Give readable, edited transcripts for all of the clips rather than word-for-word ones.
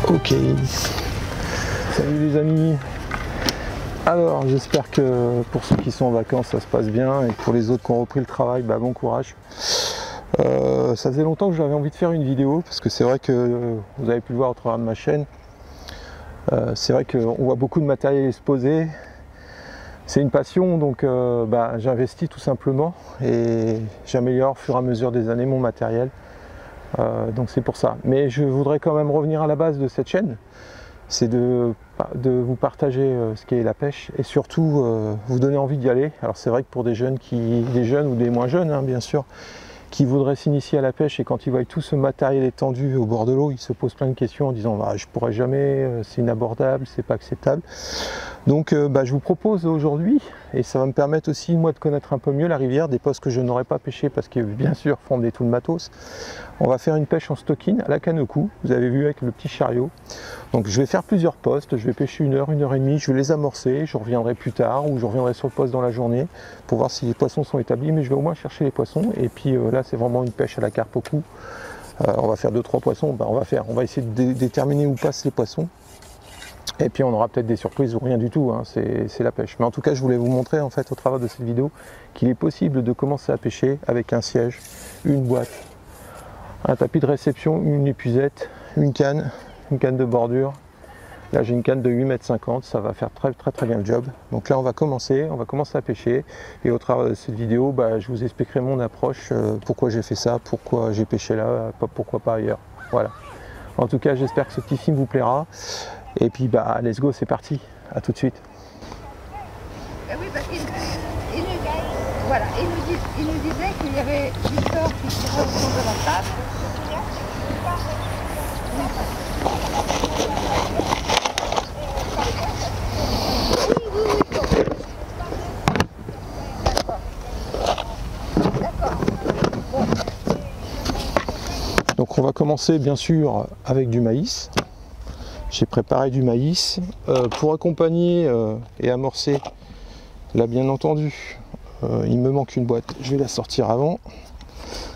Ok, salut les amis. Alors j'espère que pour ceux qui sont en vacances ça se passe bien, et pour les autres qui ont repris le travail, bah, bon courage. Ça faisait longtemps que j'avais envie de faire une vidéo, parce que c'est vrai que vous avez pu le voir au travers de ma chaîne, c'est vrai qu'on voit beaucoup de matériel exposé. C'est une passion, donc j'investis tout simplement et j'améliore au fur et à mesure des années mon matériel. Donc c'est pour ça. Mais je voudrais quand même revenir à la base de cette chaîne, c'est de vous partager ce qu'est la pêche, et surtout vous donner envie d'y aller. Alors c'est vrai que pour des jeunes ou des moins jeunes, hein, bien sûr, qui voudraient s'initier à la pêche, et quand ils voient tout ce matériel étendu au bord de l'eau, ils se posent plein de questions en disant je pourrais jamais, c'est inabordable, c'est pas acceptable. Donc je vous propose aujourd'hui, et ça va me permettre aussi moi de connaître un peu mieux la rivière, des postes que je n'aurais pas pêché parce que bien sûr fonder tout le matos. On va faire une pêche en stocking à la canne au cou, vous avez vu, avec le petit chariot. Donc je vais faire plusieurs postes, je vais pêcher 1 heure, 1 heure et demie, je vais les amorcer, je reviendrai plus tard, ou je reviendrai sur le poste dans la journée pour voir si les poissons sont établis, mais je vais au moins chercher les poissons. Et puis là c'est vraiment une pêche à la carpe au cou. On va faire 2-3 poissons, on va essayer de déterminer où passent les poissons. Et puis on aura peut-être des surprises ou rien du tout, hein, c'est la pêche. Mais en tout cas je voulais vous montrer en fait au travers de cette vidéo qu'il est possible de commencer à pêcher avec un siège, une boîte, un tapis de réception, une épuisette, une canne de bordure. Là j'ai une canne de 8,50 m, ça va faire très bien le job. Donc là on va commencer à pêcher, et au travers de cette vidéo je vous expliquerai mon approche, pourquoi j'ai fait ça, pourquoi j'ai pêché là, pourquoi pas ailleurs. Voilà. En tout cas j'espère que ce petit film vous plaira. Et puis let's go, c'est parti, à tout de suite. Oui, parce qu'il voilà, il nous disait qu'il y avait Victor qui tirait au fond de la table. D'accord. Donc on va commencer bien sûr avec du maïs. J'ai préparé du maïs pour accompagner et amorcer. Là bien entendu il me manque une boîte, je vais la sortir avant.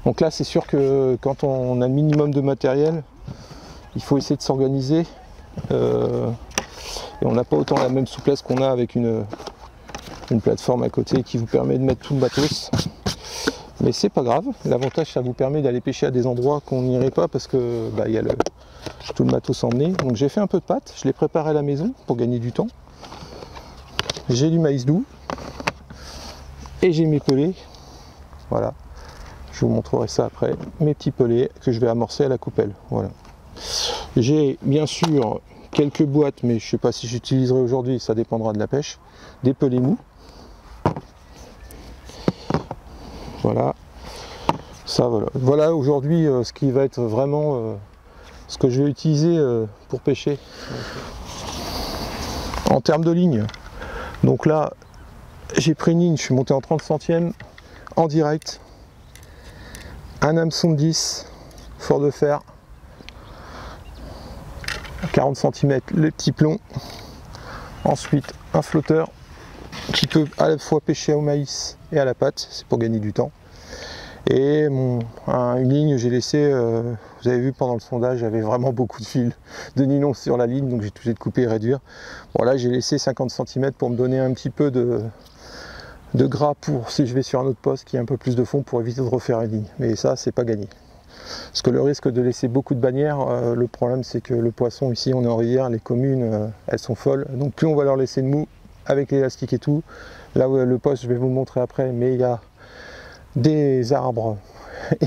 Donc là c'est sûr que quand on a le minimum de matériel, il faut essayer de s'organiser, et on n'a pas autant la même souplesse qu'on a avec une plateforme à côté qui vous permet de mettre tout le matos. Mais c'est pas grave, l'avantage ça vous permet d'aller pêcher à des endroits qu'on n'irait pas, parce que il y a tout le matos emmené. Donc j'ai fait un peu de pâte, je l'ai préparé à la maison pour gagner du temps. J'ai du maïs doux, Et j'ai mes pelets, voilà, je vous montrerai ça après, mes petits pelets que je vais amorcer à la coupelle, voilà. J'ai bien sûr quelques boîtes, mais je ne sais pas si j'utiliserai aujourd'hui, ça dépendra de la pêche, des pelets mous, voilà, ça voilà. Voilà aujourd'hui ce qui va être vraiment ce que je vais utiliser pour pêcher. En termes de ligne, donc là, j'ai pris une ligne, je suis monté en 30 centièmes en direct, un hameçon de 10, fort de fer, 40 cm le petit plomb, ensuite un flotteur qui peut à la fois pêcher au maïs et à la pâte, c'est pour gagner du temps, et une ligne j'ai laissé, vous avez vu pendant le sondage, j'avais vraiment beaucoup de fils de nylon sur la ligne, donc j'ai tout de couper et réduire. Bon là j'ai laissé 50 cm pour me donner un petit peu de gras pour si je vais sur un autre poste qui a un peu plus de fond pour éviter de refaire une ligne, mais ça c'est pas gagné. Parce que le risque de laisser beaucoup de bannières, le problème c'est que le poisson ici on est en rivière, les communes elles sont folles, donc plus on va leur laisser de mou avec l'élastique et tout. Là où le poste je vais vous le montrer après, mais il y a des arbres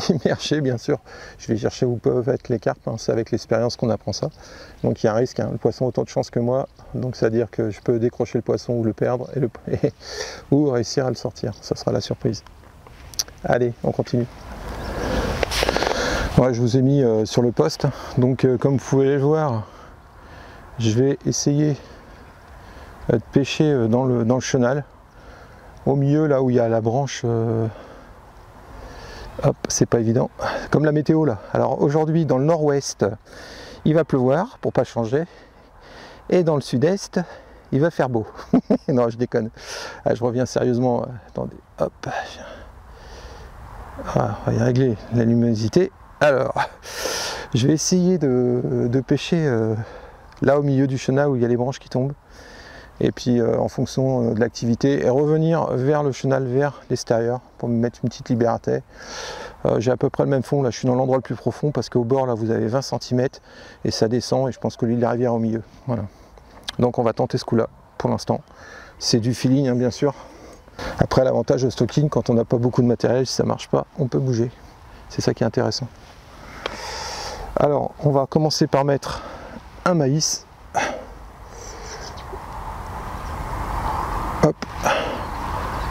émergés bien sûr, je vais chercher où peuvent être les carpes, hein. C'est avec l'expérience qu'on apprend ça, donc il y a un risque, hein. Le poisson a autant de chance que moi, donc c'est à dire que je peux décrocher le poisson ou le perdre ou réussir à le sortir, ça sera la surprise. Allez, on continue. Ouais, je vous ai mis sur le poste, donc comme vous pouvez le voir, je vais essayer de pêcher dans le chenal, au milieu là où il y a la branche, hop, c'est pas évident, comme la météo là. Alors aujourd'hui dans le nord-ouest, il va pleuvoir pour pas changer, et dans le sud-est, il va faire beau. Non, je déconne, ah, je reviens sérieusement, attendez, hop, ah, on va régler la luminosité. Alors, je vais essayer de pêcher là au milieu du chenal où il y a les branches qui tombent. Et puis en fonction de l'activité, et revenir vers le chenal, vers l'extérieur, pour me mettre une petite libératé. J'ai à peu près le même fond, là je suis dans l'endroit le plus profond, parce qu'au bord là vous avez 20 cm, et ça descend, et je pense que l'île de la rivière est au milieu. Voilà. Donc on va tenter ce coup-là, pour l'instant. C'est du feeling, hein, bien sûr. Après l'avantage de stocking, quand on n'a pas beaucoup de matériel, si ça ne marche pas, on peut bouger. C'est ça qui est intéressant. Alors, on va commencer par mettre un maïs. Hop.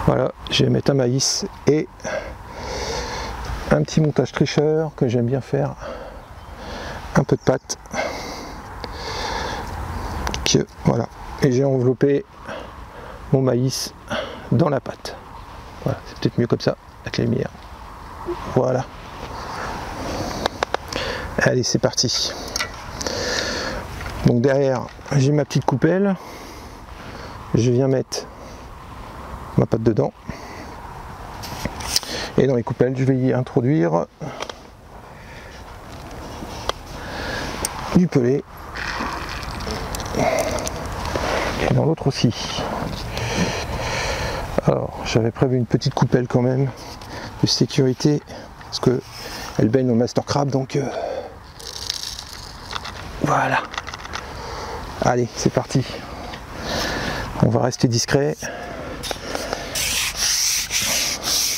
Voilà, je vais mettre un maïs et un petit montage tricheur que j'aime bien faire. Un peu de pâte. Voilà. Et j'ai enveloppé mon maïs dans la pâte. Voilà, c'est peut-être mieux comme ça, avec la lumière. Voilà. Allez, c'est parti. Donc derrière, j'ai ma petite coupelle. Je viens mettre ma pâte dedans. Et dans les coupelles, je vais y introduire du pelé. Et dans l'autre aussi. Alors, j'avais prévu une petite coupelle quand même de sécurité, parce que elle baigne au Master Crab, donc voilà. Allez, c'est parti. On va rester discret.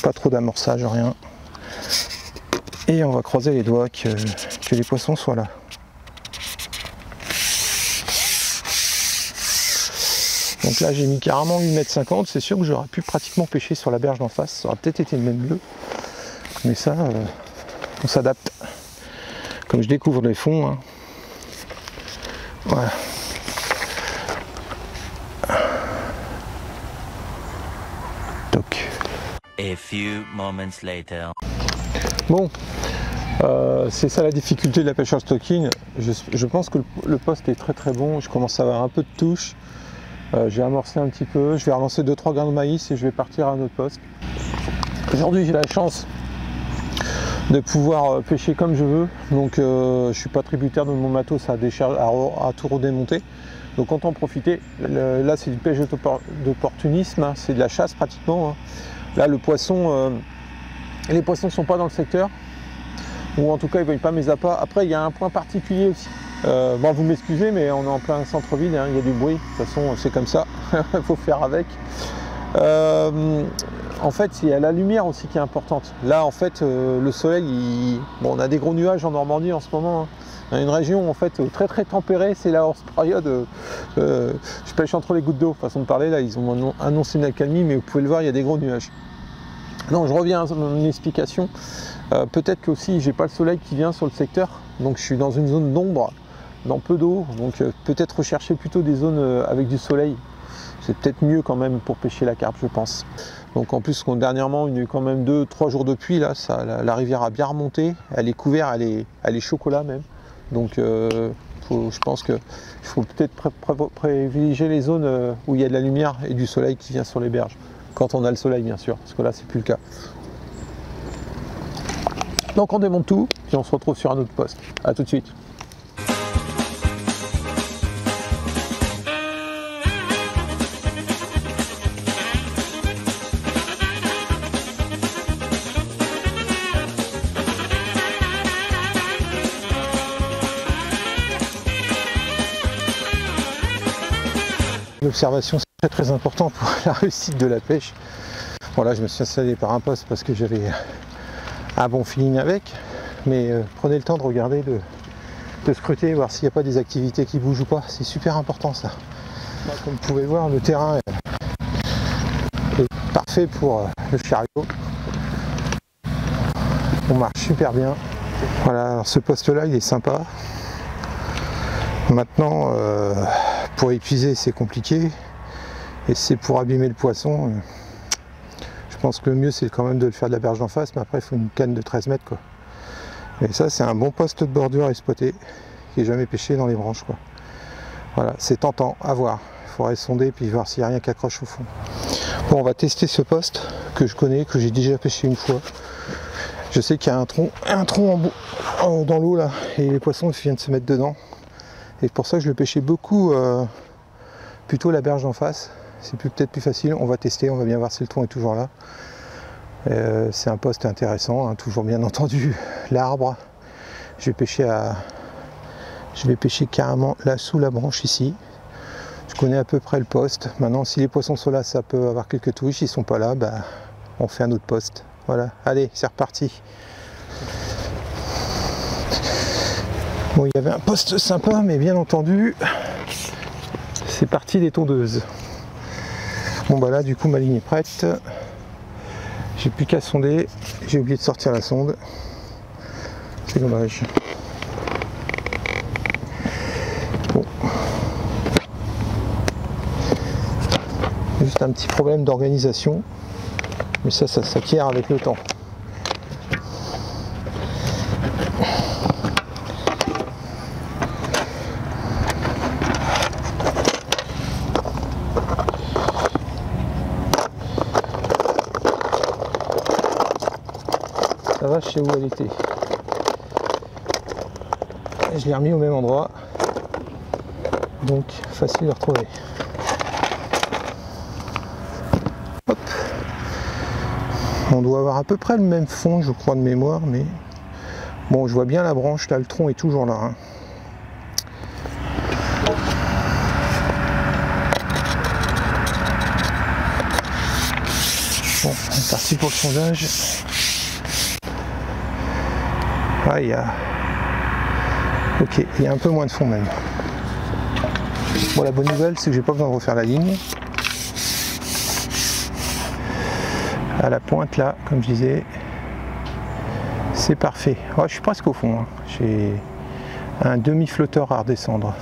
Pas trop d'amorçage, rien. Et on va croiser les doigts que les poissons soient là. Donc là j'ai mis carrément 8,50 m, c'est sûr que j'aurais pu pratiquement pêcher sur la berge d'en face, ça aurait peut-être été le même bleu. Mais ça, on s'adapte. Comme je découvre les fonds, hein. Voilà. Toc. A few moments later. Bon, c'est ça la difficulté de la pêche en stocking. Je pense que le poste est très très bon, je commence à avoir un peu de touche. J'ai amorcé un petit peu, je vais relancer 2-3 grains de maïs et je vais partir à un autre poste. Aujourd'hui j'ai la chance de pouvoir pêcher comme je veux, donc je suis pas tributaire de mon matos à tout redémonter, donc autant en profiter. Là c'est une pêche d'opportunisme, hein, c'est de la chasse pratiquement, hein. Là le poisson, les poissons sont pas dans le secteur, ou en tout cas ils ne voient pas mes appâts. Après il y a un point particulier aussi. Bon, vous m'excusez, mais on est en plein centre-ville, hein, il y a du bruit, de toute façon c'est comme ça, il faut faire avec. En fait, il y a la lumière aussi qui est importante. Là, en fait, le soleil, bon, on a des gros nuages en Normandie en ce moment. Hein. On a une région en fait très très tempérée. C'est là en cette période. Je pêche entre les gouttes d'eau. Façon de parler, là, ils ont annoncé une accalmie, mais vous pouvez le voir, il y a des gros nuages. Non, je reviens à mon explication. Peut-être que aussi, j'ai pas le soleil qui vient sur le secteur, donc je suis dans une zone d'ombre, dans peu d'eau. Donc peut-être rechercher plutôt des zones avec du soleil. C'est peut-être mieux quand même pour pêcher la carpe, je pense. Donc en plus, dernièrement, il y a eu quand même 2-3 jours de pluie, là, la rivière a bien remonté, elle est couverte, elle est chocolat même. Donc je pense qu'il faut peut-être privilégier les zones où il y a de la lumière et du soleil qui vient sur les berges. Quand on a le soleil, bien sûr, parce que là, c'est plus le cas. Donc on démonte tout, puis on se retrouve sur un autre poste. A tout de suite. L'observation, c'est très important pour la réussite de la pêche. Voilà, je me suis installé par un poste parce que j'avais un bon feeling avec, mais prenez le temps de regarder, de scruter, voir s'il n'y a pas des activités qui bougent ou pas. C'est super important ça. Comme vous pouvez voir, le terrain est parfait pour le chariot. On marche super bien. Voilà, alors ce poste là il est sympa. Maintenant pour épuiser c'est compliqué, et c'est pour abîmer le poisson. Je pense que le mieux c'est quand même de le faire de la berge en face, mais après il faut une canne de 13 mètres quoi. Et ça c'est un bon poste de bordure à exploiter, qui n'est jamais pêché dans les branches quoi. Voilà, c'est tentant à voir. Il faudrait sonder puis voir s'il n'y a rien qui accroche au fond. Bon, on va tester ce poste que je connais, que j'ai déjà pêché une fois. Je sais qu'il y a un tronc dans l'eau là, et les poissons viennent de se mettre dedans. Et pour ça que je le pêchais beaucoup plutôt la berge en face. C'est peut-être plus facile, on va tester, on va bien voir si le tronc est toujours là. C'est un poste intéressant, hein, toujours bien entendu l'arbre. Je vais pêcher carrément là sous la branche ici. Je connais à peu près le poste. Maintenant si les poissons sont là, ça peut avoir quelques touches. S'ils ne sont pas là, bah, on fait un autre poste. Voilà, allez, c'est reparti. Bon, il y avait un poste sympa, mais bien entendu, c'est parti des tondeuses. Bon bah là, du coup, ma ligne est prête. J'ai plus qu'à sonder. J'ai oublié de sortir la sonde. C'est dommage. Bon. Juste un petit problème d'organisation, mais ça s'acquiert avec le temps. Ça va, je sais où elle était. Je l'ai remis au même endroit, donc facile de retrouver. Hop. On doit avoir à peu près le même fond, je crois, de mémoire, mais bon, je vois bien la branche là, le tronc est toujours là. Hein. Bon, on est parti pour le sondage. Ah, il y a... Ok, il y a un peu moins de fond même. Bon, la bonne nouvelle, c'est que j'ai pas besoin de refaire la ligne. À la pointe là, comme je disais, c'est parfait. Oh, je suis presque au fond. Hein. J'ai un demi-flotteur à redescendre.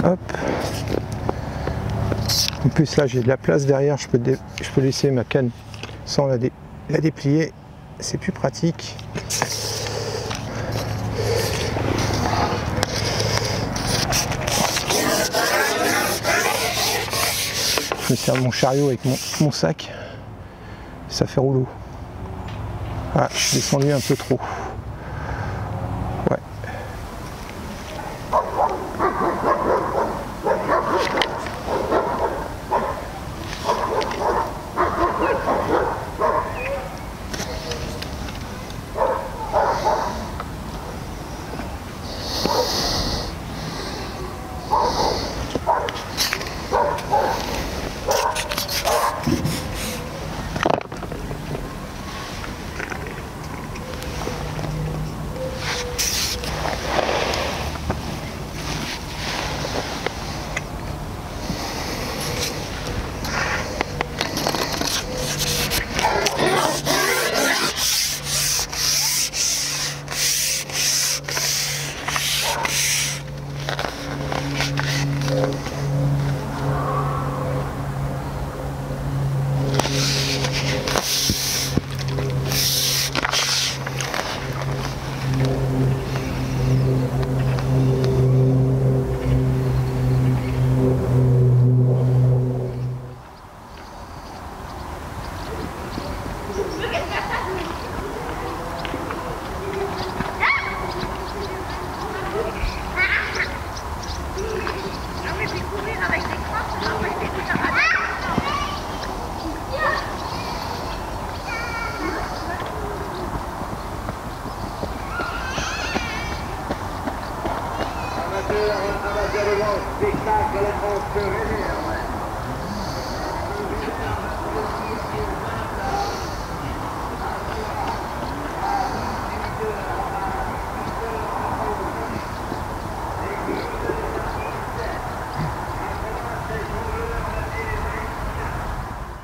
Hop. En plus là j'ai de la place derrière, je peux laisser ma canne sans la déplier, c'est plus pratique. Je me sers mon chariot avec mon sac, ça fait rouleau. Ah, je suis descendu un peu trop. Ouais.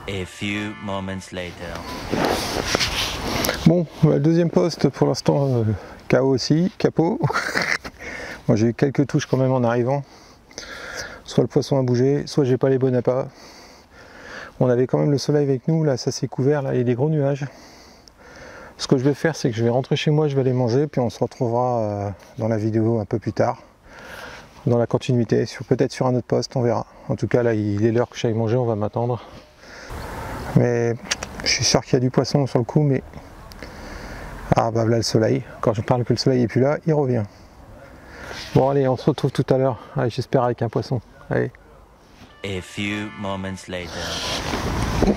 A few moments later. Bon, le deuxième poste pour l'instant KO aussi, capot. Moi j'ai eu quelques touches quand même en arrivant. Soit le poisson a bougé, soit j'ai pas les bons appâts. On avait quand même le soleil avec nous, là ça s'est couvert, là il y a des gros nuages. Ce que je vais faire, c'est que je vais rentrer chez moi, je vais aller manger, puis on se retrouvera dans la vidéo un peu plus tard. Dans la continuité, peut-être sur un autre poste, on verra. En tout cas là il est l'heure que j'aille manger, on va m'attendre. Mais je suis sûr qu'il y a du poisson sur le coup, mais... Ah bah là le soleil, quand je parle que le soleil est plus là, il revient. Bon allez, on se retrouve tout à l'heure, j'espère avec un poisson. Allez. A few moments later.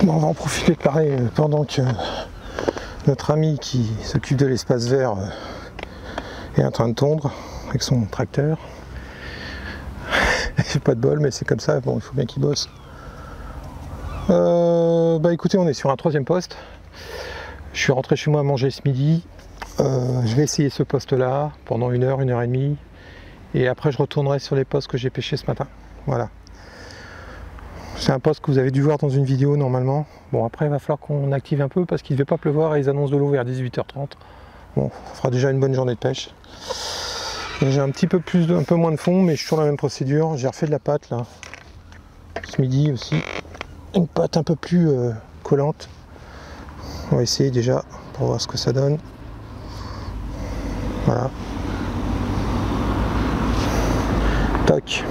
Bon, on va en profiter de parler pendant que notre ami qui s'occupe de l'espace vert est en train de tondre avec son tracteur. J'ai pas de bol, mais c'est comme ça, bon il faut bien qu'il bosse. Bah écoutez, on est sur un troisième poste. Je suis rentré chez moi à manger ce midi. Je vais essayer ce poste là pendant 1 heure, 1 heure et demie. Et après je retournerai sur les postes que j'ai pêchés ce matin. Voilà. C'est un poste que vous avez dû voir dans une vidéo normalement. Bon après il va falloir qu'on active un peu parce qu'il ne devait pas pleuvoir et ils annoncent de l'eau vers 18h30. Bon, ça fera déjà une bonne journée de pêche. J'ai un petit peu plus, un peu moins de fond, mais je suis sur la même procédure. J'ai refait de la pâte là. Ce midi aussi. Une pâte un peu plus collante. On va essayer déjà pour voir ce que ça donne. Voilà. Toc.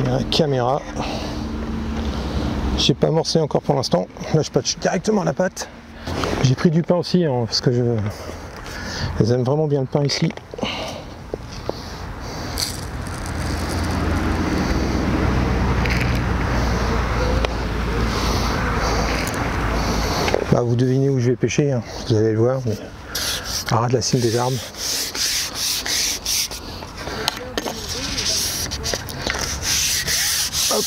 La caméra. J'ai pas amorcé encore pour l'instant. Là je patche directement la pâte. J'ai pris du pain aussi hein, parce que elles aiment vraiment bien le pain ici. Bah, vous devinez où je vais pêcher, hein. Vous allez le voir, mais à ras de la cime des arbres. Hop.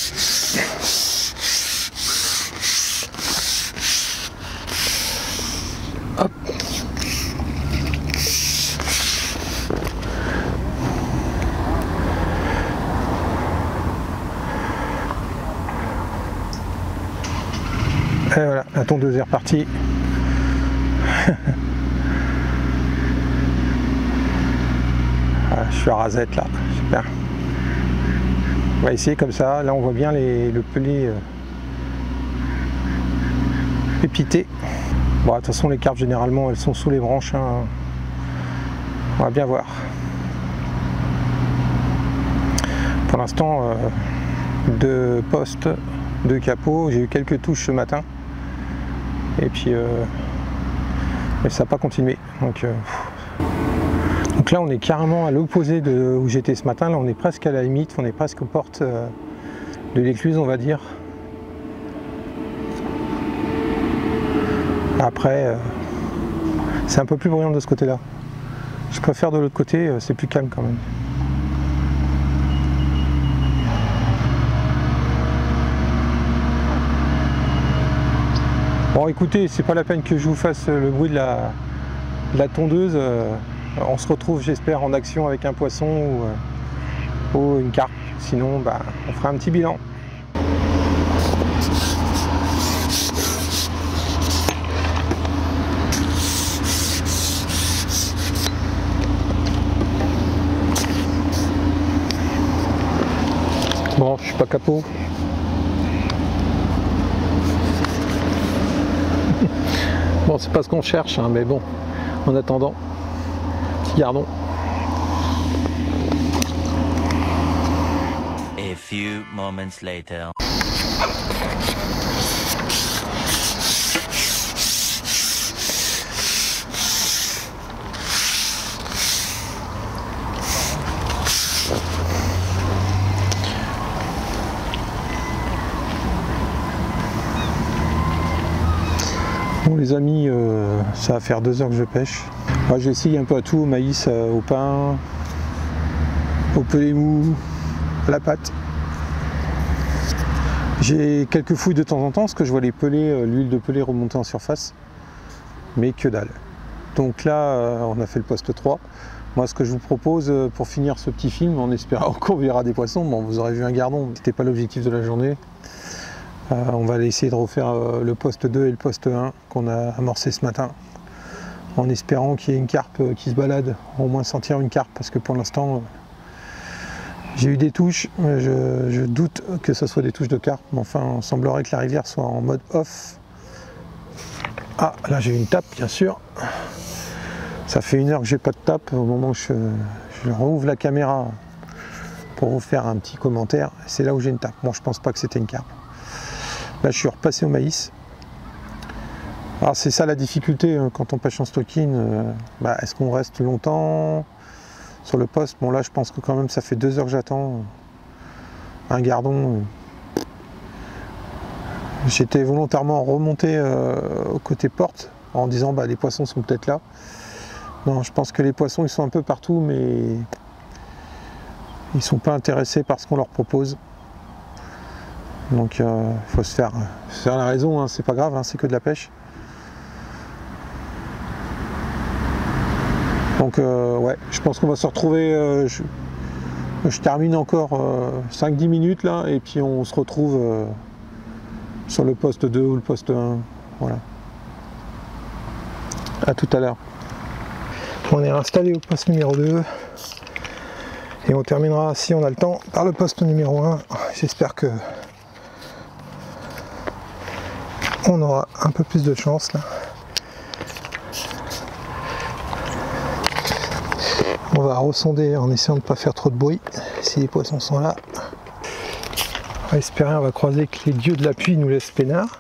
Hop. Et voilà, la tondeuse est repartie. Voilà, je suis à rasette là, super. On va essayer comme ça, là on voit bien le pelé épité. Bon, de toute façon les carpes généralement elles sont sous les branches, hein. On va bien voir. Pour l'instant, 2 postes, 2 capots, j'ai eu quelques touches ce matin. Et puis mais ça n'a pas continué. Donc là on est carrément à l'opposé de où j'étais ce matin. Là on est presque à la limite, on est presque aux portes de l'écluse on va dire. Après c'est un peu plus bruyant de ce côté là. Je préfère de l'autre côté, c'est plus calme quand même. Bon écoutez, c'est pas la peine que je vous fasse le bruit de la tondeuse. On se retrouve j'espère en action avec un poisson ou une carpe. Sinon bah, on fera un petit bilan. Bon, je suis pas capot. Bon, c'est pas ce qu'on cherche, hein, mais bon, en attendant, petit gardon. A few moments later. Bon les amis, ça va faire 2 heures que je pêche. Moi j'ai essayé un peu à tout, au maïs, au pain, au pelé mou, à la pâte. J'ai quelques fouilles de temps en temps parce que je vois les pelés, l'huile de pelé remonter en surface, mais que dalle. Donc là on a fait le poste 3. Moi ce que je vous propose pour finir ce petit film, en espérant qu'on verra des poissons, bon vous aurez vu un gardon, c'était pas l'objectif de la journée. On va essayer de refaire le poste 2 et le poste 1 qu'on a amorcé ce matin, en espérant qu'il y ait une carpe qui se balade, au moins sentir une carpe, parce que pour l'instant j'ai eu des touches, je doute que ce soit des touches de carpe, mais enfin il semblerait que la rivière soit en mode off. Ah là j'ai eu une tape bien sûr, ça fait 1 heure que j'ai pas de tape, au moment où je rouvre la caméra pour vous faire un petit commentaire, c'est là où j'ai une tape. Bon je pense pas que c'était une carpe. Là je suis repassé au maïs. Alors c'est ça la difficulté quand on pêche en stocking, est-ce qu'on reste longtemps sur le poste? Bon là je pense que quand même ça fait 2 heures que j'attends un gardon. J'étais volontairement remonté au côté porte en disant les poissons sont peut-être là. Non, je pense que les poissons ils sont un peu partout, mais ils sont pas intéressés par ce qu'on leur propose. Donc il faut se faire la raison, hein, c'est pas grave, hein, c'est que de la pêche. Donc ouais, je pense qu'on va se retrouver, je termine encore 5-10 minutes là, et puis on se retrouve sur le poste 2 ou le poste 1, voilà. À tout à l'heure. On est installé au poste numéro 2, et on terminera, si on a le temps, par le poste numéro 1. J'espère que on aura un peu plus de chance là. On va ressonder en essayant de ne pas faire trop de bruit si les poissons sont là. On va espérer, on va croiser que les dieux de la pluie nous laissent peinard.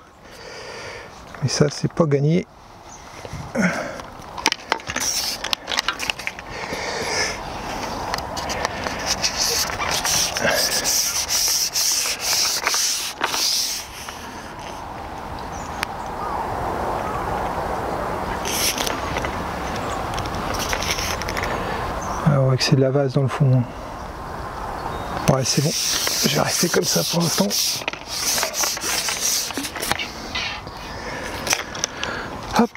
Mais ça c'est pas gagné. Que c'est de la vase dans le fond. Ouais c'est bon, je vais rester comme ça pour l'instant. Hop.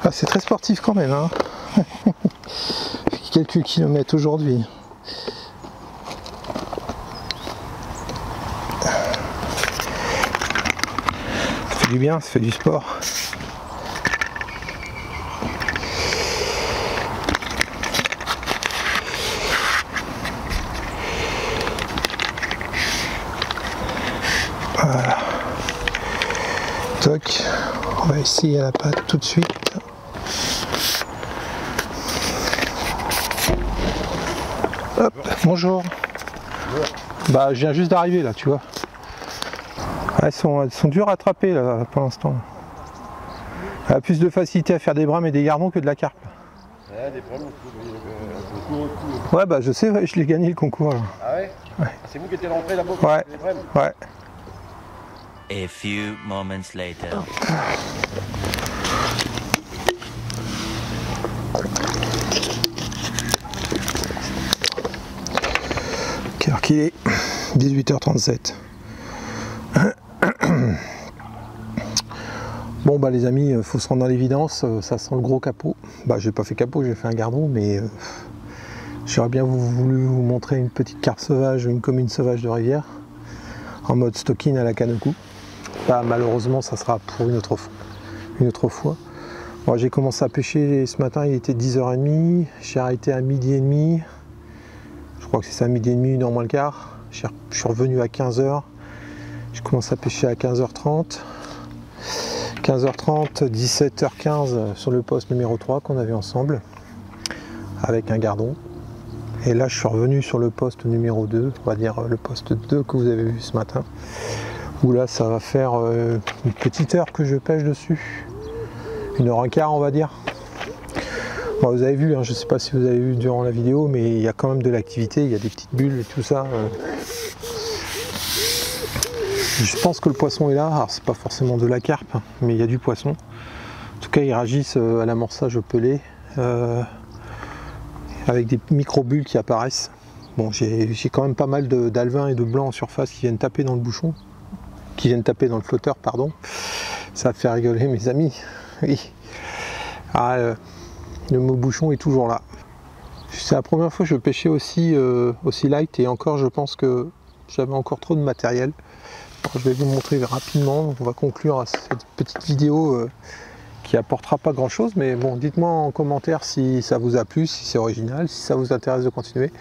Ah, c'est très sportif quand même hein. Quelques kilomètres aujourd'hui. Ça fait du bien, ça fait du sport. Voilà. Toc. On va essayer à la pâte tout de suite. Hop, bonjour. Bah je viens juste d'arriver là, tu vois. Elles sont dures à attraper là pour l'instant. Elle a plus de facilité à faire des brames et des gardons que de la carpe. Ouais, des brames, concours. Ouais bah je sais, ouais, je l'ai gagné le concours là. Ah ouais, ouais. C'est vous qui étiez rentré là-bas? Ouais, ouais. A few moments later. Quelle heure qu'il est? 18h37. Bon bah les amis, faut se rendre dans l'évidence, ça sent le gros capot. Bah j'ai pas fait capot, j'ai fait un gardon, mais j'aurais bien voulu vous montrer une petite carpe sauvage, une commune sauvage de rivière, en mode stocking à la canne au cou. Bah, malheureusement ça sera pour une autre fois. Moi j'ai commencé à pêcher ce matin, il était 10h30, j'ai arrêté à 12h30, je crois que c'est ça, 12h30, 1h moins le quart. Je suis revenu à 15h, je commence à pêcher à 15h30, 17h15 sur le poste numéro 3 qu'on avait ensemble, avec un gardon. Et là je suis revenu sur le poste numéro 2, on va dire le poste 2 que vous avez vu ce matin. Où là ça va faire une petite heure que je pêche dessus, 1h15 on va dire. Bon, vous avez vu, hein, je ne sais pas si vous avez vu durant la vidéo, mais il y a quand même de l'activité, il y a des petites bulles et tout ça. Je pense que le poisson est là, alors c'est pas forcément de la carpe, mais il y a du poisson. En tout cas, ils réagissent à l'amorçage au pelé, avec des micro-bulles qui apparaissent. Bon, j'ai quand même pas mal d'alevins et de blancs en surface qui viennent taper dans le bouchon, qui viennent taper dans le flotteur, pardon. Ça fait rigoler mes amis. Oui. Ah, le mot bouchon est toujours là. C'est la première fois que je pêchais aussi light, et encore je pense que j'avais encore trop de matériel. Alors, je vais vous montrer rapidement, on va conclure à cette petite vidéo qui apportera pas grand chose, mais bon, dites-moi en commentaire si ça vous a plu, si c'est original, si ça vous intéresse de continuer.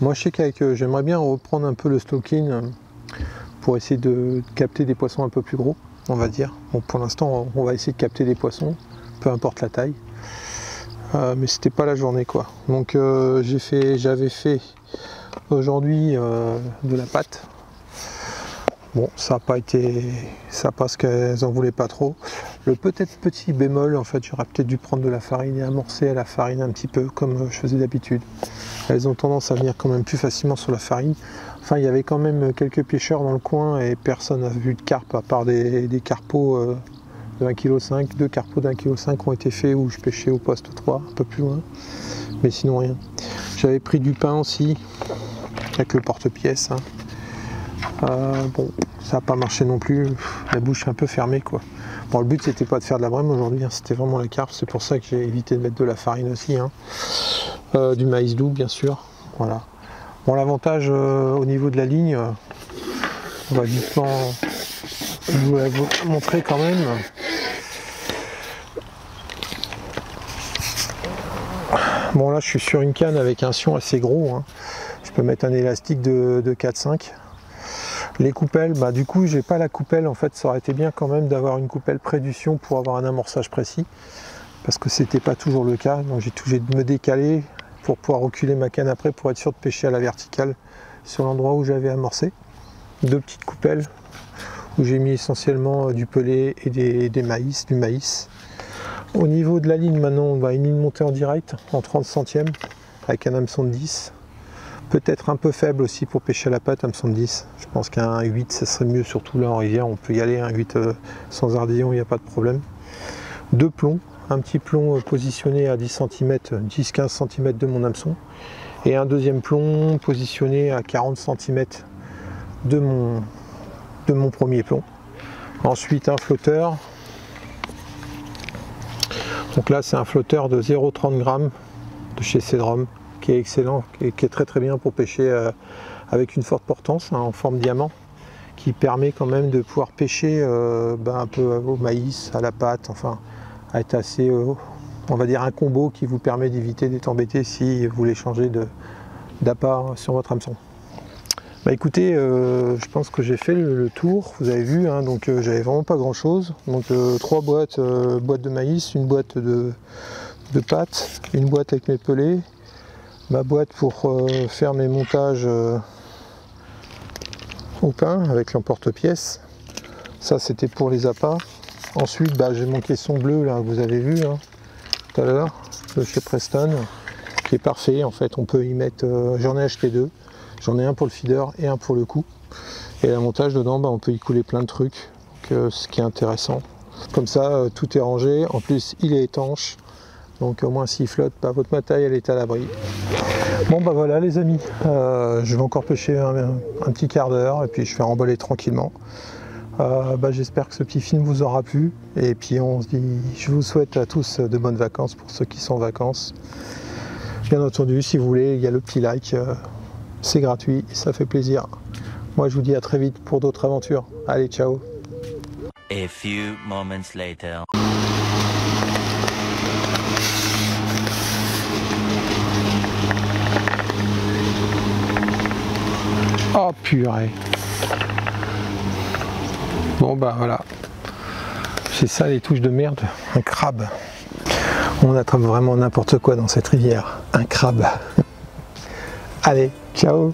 Moi je sais qu'avec j'aimerais bien reprendre un peu le stocking pour essayer de capter des poissons un peu plus gros, on va dire. Bon, pour l'instant on va essayer de capter des poissons, peu importe la taille. Mais c'était pas la journée quoi. Donc j'avais fait aujourd'hui de la pâte. Bon, ça n'a pas été ça parce qu'elles en voulaient pas trop. Le peut-être petit bémol, en fait, j'aurais peut-être dû prendre de la farine et amorcer à la farine un petit peu comme je faisais d'habitude. Elles ont tendance à venir quand même plus facilement sur la farine. Enfin, il y avait quand même quelques pêcheurs dans le coin et personne n'a vu de carpe à part des carpeaux de 1,5 kg. 2 carpeaux d'1,5 kg ont été faits où je pêchais au poste 3, un peu plus loin. Mais sinon rien. J'avais pris du pain aussi, avec le porte-pièce. Hein. Bon, ça n'a pas marché non plus, la bouche est un peu fermée quoi. Bon, le but c'était pas de faire de la brème aujourd'hui, hein, c'était vraiment la carpe, c'est pour ça que j'ai évité de mettre de la farine aussi, hein. Du maïs doux bien sûr, voilà. Bon, l'avantage au niveau de la ligne, on va vite vous la montrer quand même. Bon là je suis sur une canne avec un sion assez gros, hein. Je peux mettre un élastique de 4-5. Les coupelles, bah du coup j'ai pas la coupelle, en fait ça aurait été bien quand même d'avoir une coupelle près du sion pour avoir un amorçage précis, parce que c'était pas toujours le cas, donc j'ai obligé de me décaler pour pouvoir reculer ma canne après pour être sûr de pêcher à la verticale sur l'endroit où j'avais amorcé. 2 petites coupelles où j'ai mis essentiellement du pelé et du maïs. Au niveau de la ligne maintenant, on va une ligne montée en direct en 30 centièmes avec un hameçon de 10. Peut-être un peu faible aussi pour pêcher à la patte, hameçon de 10. Je pense qu'un 8 ça serait mieux, surtout là en rivière on peut y aller, un 8 sans ardillon, il n'y a pas de problème. 2 plombs, un petit plomb positionné à 10 cm, 10-15 cm de mon hameçon, et un deuxième plomb positionné à 40 cm de mon premier plomb. Ensuite un flotteur, donc là c'est un flotteur de 0,30 g de chez Cedrom, qui est excellent, qui est très très bien pour pêcher avec une forte portance, hein, en forme diamant, qui permet quand même de pouvoir pêcher un peu au maïs, à la patte, enfin à être assez, on va dire un combo qui vous permet d'éviter d'être embêté si vous voulez changer d'appât sur votre hameçon. Bah écoutez, je pense que j'ai fait le tour, vous avez vu, hein, donc j'avais vraiment pas grand chose, donc 3 boîtes, boîte de maïs, une boîte de pâte, une boîte avec mes pelés, ma boîte pour faire mes montages au pain avec l'emporte-pièce. Ça c'était pour les appâts. Ensuite j'ai mon caisson bleu là, vous avez vu hein, tout à l'heure, de chez Preston, qui est parfait en fait. On peut y mettre, j'en ai acheté 2, j'en ai un pour le feeder et un pour le coup. Et la montage dedans, on peut y couler plein de trucs, donc, ce qui est intéressant. Comme ça tout est rangé, en plus il est étanche. Donc au moins s'il flotte, votre matériel est à l'abri. Bon voilà les amis, je vais encore pêcher un petit quart d'heure et puis je vais remballer tranquillement. J'espère que ce petit film vous aura plu et puis on se dit, je vous souhaite à tous de bonnes vacances pour ceux qui sont en vacances. Bien entendu, si vous voulez, il y a le petit like, c'est gratuit et ça fait plaisir. Moi je vous dis à très vite pour d'autres aventures. Allez, ciao. A few moments later. Oh purée. Bon voilà. C'est ça les touches de merde. Un crabe. On attrape vraiment n'importe quoi dans cette rivière. Un crabe. Allez, ciao.